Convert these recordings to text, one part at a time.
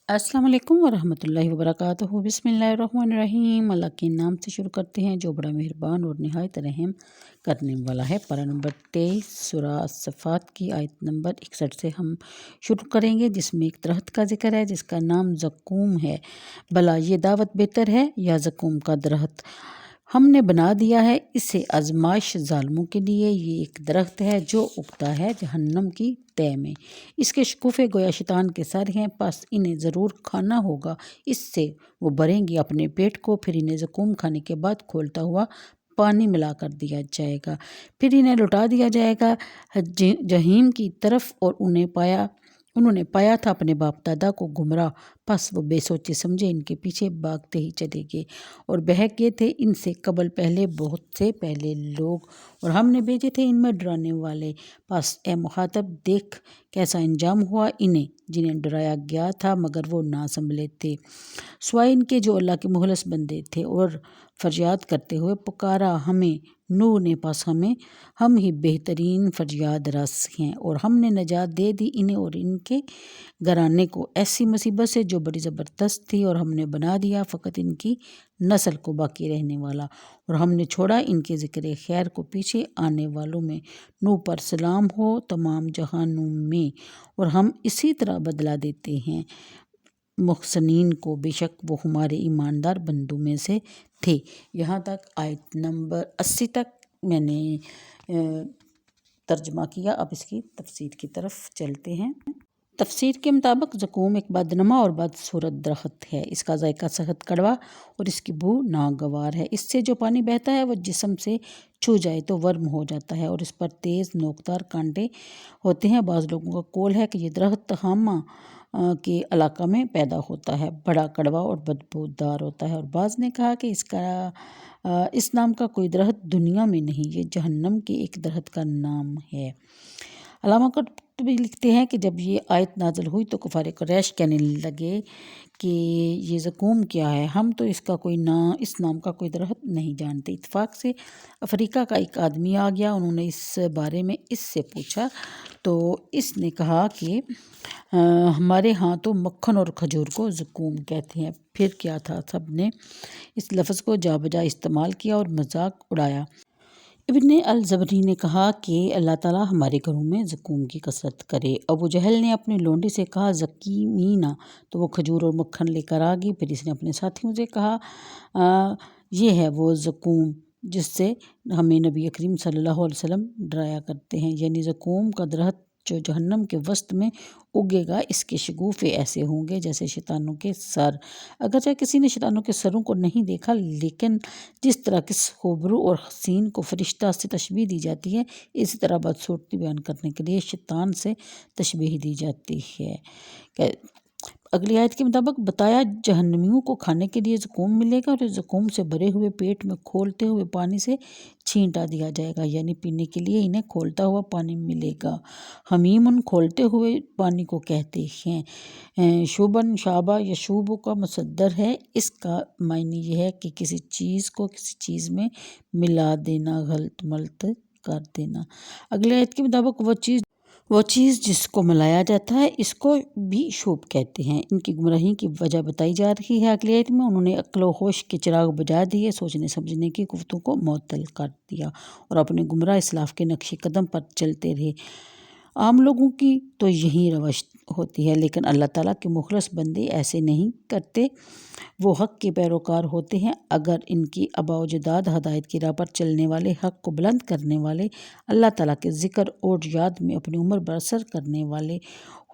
अस्सलाम वालेकुम वरहमतुल्लाहि वबरकातुहू। बिस्मिल्लाहिर्रहमानिर्रहीम। अल्लाह के नाम से शुरू करते हैं जो बड़ा मेहरबान और निहायत रहम करने वाला है। पारा नंबर 23 सूरा अस्सफ़ात की आयत नंबर 61 से हम शुरू करेंगे, जिसमें एक दरख्त का जिक्र है जिसका नाम ज़क़ूम है। भला ये दावत बेहतर है या ज़क़ूम का दरख्त? हमने बना दिया है इसे आजमाइश ज़ालिमों के लिए। ये एक दरख्त है जो उगता है जहन्नम की तह में। इसके शकुफ़े गोया शैतान के सर हैं, बस इन्हें ज़रूर खाना होगा। इससे वो भरेंगी अपने पेट को, फिर इन्हें ज़क़ूम खाने के बाद खोलता हुआ पानी मिला कर दिया जाएगा। फिर इन्हें लौटा दिया जाएगा जहीम की तरफ। और उन्होंने पाया था अपने बाप दादा को गुमराह, बस वो बेसोचे समझे इनके पीछे भागते ही चले गए और बहक गए थे इनसे कबल पहले बहुत से पहले लोग, और हमने भेजे थे इनमें डराने वाले। बस ए मुखातब देख कैसा इंजाम हुआ इन्हें जिन्हें डराया गया था मगर वो ना संभले थे। स्वाय इनके जो अल्लाह के मुखलस बंदे थे और फरियाद करते हुए पुकारा हमें नूह ने, पास हम ही बेहतरीन फरियाद रस हैं। और हमने नजात दे दी इन्हें और इनके घराने को ऐसी मुसीबत से जो बड़ी ज़बरदस्त थी, और हमने बना दिया फ़कत इनकी नस्ल को बाकी रहने वाला। और हमने छोड़ा इनके ज़िक्र खैर को पीछे आने वालों में। नूह पर सलाम हो तमाम जहानों में, और हम इसी तरह बदला देते हैं मुहसनीन को, बेशक वो हमारे ईमानदार बंदों में से थे। यहाँ तक आयत नंबर 80 तक मैंने तर्जमा किया। अब इसकी तफसीर की तरफ चलते हैं। तफसीर के मुताबिक ज़क़ूम एक बदनमा और बदसूरत दरख्त है। इसका जायका सख्त कड़वा और इसकी बू नागवार है। इससे जो पानी बहता है वो जिस्म से छू जाए तो वर्म हो जाता है और इस पर तेज़ नोकदार कांटे होते हैं। बाज़ लोगों का कौल है कि ये दरख्त हामा के इलाका में पैदा होता है, बड़ा कड़वा और बदबूदार होता है। और बाज़ ने कहा कि इस नाम का कोई दरख्त दुनिया में नहीं, ये जहन्नम के एक दरख्त का नाम है। अल्लामा कुर्तुबी लिखते हैं कि जब ये आयत नाज़िल हुई तो कुफ़ार कुरैश कहने लगे कि ये ज़क़ूम क्या है, हम तो इस नाम का कोई दरख्त नहीं जानते। इत्तेफाक से अफ्रीका का एक आदमी आ गया, उन्होंने इस बारे में इससे पूछा तो इसने कहा कि हमारे यहाँ तो मक्खन और खजूर को ज़क़ूम कहते हैं। फिर क्या था, सब ने इस लफ्ज़ को जा बजा इस्तेमाल किया और मजाक उड़ाया। इब्न अल-ज़बरी ने कहा कि अल्लाह ताला हमारे घरों में ज़क़ूम की कसरत करे। अबू जहल ने अपनी लोंडी से कहा ज़कीमीना, तो वो खजूर और मक्खन लेकर आ गई। फिर इसने अपने साथियों से कहा ये है वो ज़क़ूम जिससे हमें नबी करीम सल्लल्लाहु अलैहि वसल्लम डराया करते हैं, यानी ज़क़ूम का दरख्त जो जहन्नम के वस्त में उगेगा। इसके शगुफ़े ऐसे होंगे जैसे शैतानों के सर। अगरचे किसी ने शैतानों के सरों को नहीं देखा, लेकिन जिस तरह किस खूबरू और हसीन को फरिश्ता से तशबीह दी जाती है, इसी तरह बदसूरती बयान करने के लिए शैतान से तशबीह दी जाती है। अगली आयत के मुताबिक बताया जहन्नमियों को खाने के लिए ज़क़ूम मिलेगा और ज़क़ूम से भरे हुए पेट में खोलते हुए पानी से छींटा दिया जाएगा, यानी पीने के लिए इन्हें खोलता हुआ पानी मिलेगा। हमीम उन खोलते हुए पानी को कहते हैं। शुबन शाबा या शुबो का मुसद्दर है। इसका मायने ये है कि किसी चीज़ को किसी चीज़ में मिला देना, गलत मलत कर देना। अगले आयत के मुताबिक वो चीज़ जिसको मिलाया जाता है इसको भी शुभ कहते हैं। इनकी गुमराही की वजह बताई जा रही है अगली आयत में। उन्होंने अक्ल होश के चिराग बुझा दिए, सोचने समझने की कुव्वतों को मुअत्तल कर दिया और अपने गुमराह इस्लाफ के नक्शे कदम पर चलते रहे। आम लोगों की तो यही रवश होती है, लेकिन अल्लाह ताला के मुखलस बंदे ऐसे नहीं करते। वो हक़ के पैरोकार होते हैं। अगर इनकी आबा-ओ-अजदाद हदायत की राह पर चलने वाले, हक़ को बुलंद करने वाले, अल्लाह ताला के ज़िक्र और याद में अपनी उम्र बसर करने वाले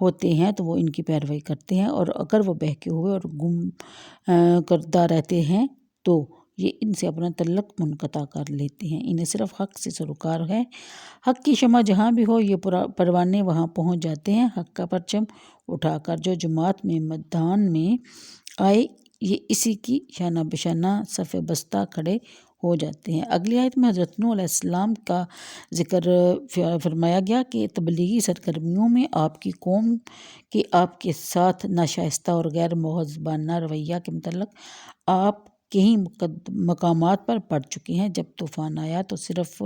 होते हैं तो वो इनकी पैरवी करते हैं। और अगर वो बहके हुए और गुम करदा रहते हैं तो ये इनसे अपना तल्लुक़ मुनक़ता कर लेते हैं। इन्हें सिर्फ़ हक़ से सरोकार है। हक़ की शमा जहाँ भी हो ये परवाने वहाँ पहुँच जाते हैं। हक़ का परचम उठाकर जो जमात में मैदान में आए, ये इसी की शाना बशाना सफ़े बस्ता खड़े हो जाते हैं। अगली आयत में हज़रत नूह अलैहिस्सलाम का ज़िक्र फरमाया गया कि तबलीगी सरगर्मियों में आपकी कौम के आपके साथ नाशाइस्ता और गैर मुहज़्ज़बाना रवैया के मुतल्लिक़ आप کئی مقامات پر پڑ چکے ہیں۔ جب طوفان آیا تو صرف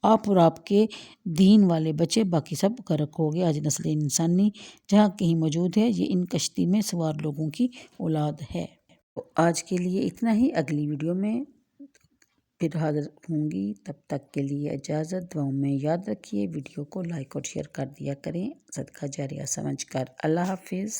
آپ اور آپ کے دین والے بچے، باقی سب غرق ہو گئے۔ آج نسل انسانی جہاں کہیں موجود ہے، یہ ان کشتی میں سوار لوگوں کی اولاد ہے۔ تو آج کے لیے اتنا ہی، اگلی ویڈیو میں پھر حاضر ہوں گی، تب تک کے لیے اجازت، دعاؤں میں یاد رکھیے، ویڈیو کو لائک اور شیئر کر دیا کریں صدقہ جاریہ سمجھ کر۔ اللہ حافظ۔